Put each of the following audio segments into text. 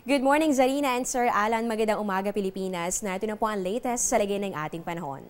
Good morning, Zarina and Sir Alan. Magandang umaga, Pilipinas. Na ito na po ang latest sa lagay ng ating panahon.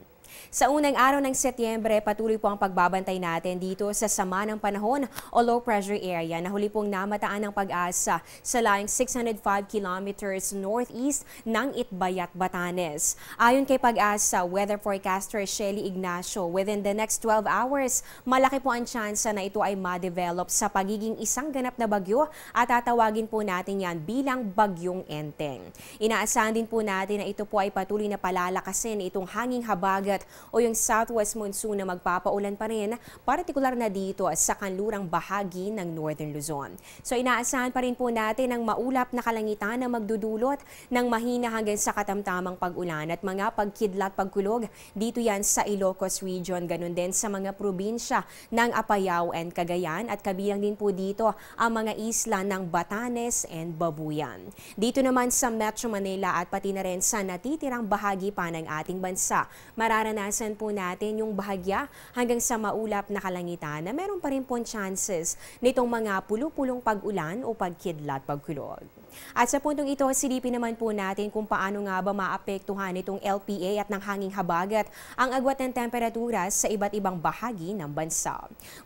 Sa unang araw ng Setyembre, patuloy po ang pagbabantay natin dito sa sama ng panahon o low pressure area na huli pong namataan ng Pag-asa sa layong 605 kilometers northeast ng Itbayat, Batanes. Ayon kay Pag-asa, weather forecaster Shelly Ignacio, within the next 12 hours, malaki po ang tsansa na ito ay ma-develop sa pagiging isang ganap na bagyo at tatawagin po natin yan bilang Bagyong Enteng. Inaasahan din po natin na ito po ay patuloy na palalakasin itong hanging habagat o yung southwest monsoon na magpapaulan pa rin, partikular na dito sa kanlurang bahagi ng Northern Luzon. So inaasahan pa rin po natin ang maulap na kalangitan na magdudulot ng mahina hanggang sa katamtamang pag-ulan at mga pagkidlat pagkulog dito yan sa Ilocos Region, ganun din sa mga probinsya ng Apayao and Cagayan at kabilang din po dito ang mga isla ng Batanes and Babuyan. Dito naman sa Metro Manila at pati na rin sa natitirang bahagi pa ng ating bansa, mararanasan po natin yung bahagya hanggang sa maulap na kalangitan na meron pa rin po chances nitong mga pulupulong pag-ulan o pagkidlat pagkulog. At sa puntong ito, silipin naman po natin kung paano nga ba maapektuhan itong LPA at ng hanging habagat ang agwat ng temperatura sa iba't ibang bahagi ng bansa.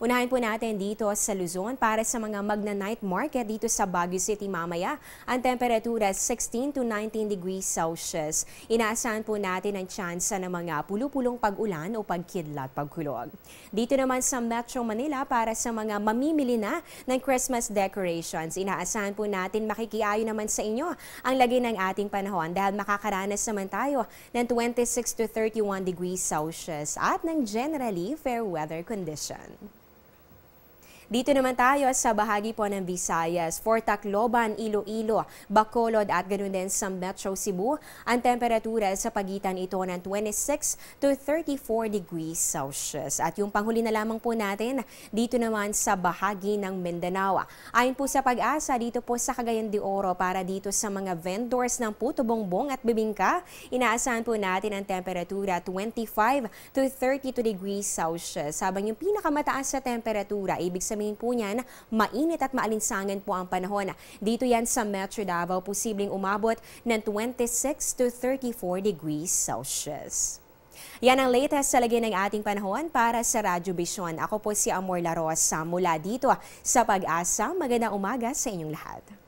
Unahin po natin dito sa Luzon para sa mga magna-night market dito sa Baguio City mamaya, ang temperatura 16 to 19 degrees Celsius. Inaasahan po natin ang tsansa ng mga pulupulong pag-ulan o pagkidlat pagkulog. Dito naman sa Metro Manila para sa mga mamimili na ng Christmas decorations, inaasahan po natin makikiayo naman sa inyo ang lagay ng ating panahon dahil makakaranas naman tayo ng 26 to 31 degrees Celsius at ng generally fair weather condition. Dito naman tayo sa bahagi po ng Visayas, for Tacloban, Iloilo, Bacolod at ganoon din sa Metro Cebu, ang temperatura sa pagitan ito ng 26 to 34 degrees Celsius. At yung panghuli na lamang po natin, dito naman sa bahagi ng Mindanao. Ayon po sa Pag-asa, dito po sa Cagayan de Oro para dito sa mga vendors ng puto bongbong at bibingka, inaasahan po natin ang temperatura 25 to 32 degrees Celsius. Habang yung pinakamataas sa temperatura, ibig sabihin po niyan, mainit at maalinsangan po ang panahon. Dito yan sa Metro Davao, posibleng umabot ng 26 to 34 degrees Celsius. Yan ang latest sa lagay ng ating panahon para sa Radyo Vision. Ako po si Amor La Rosa mula dito sa Pag-asa. Magandang umaga sa inyong lahat.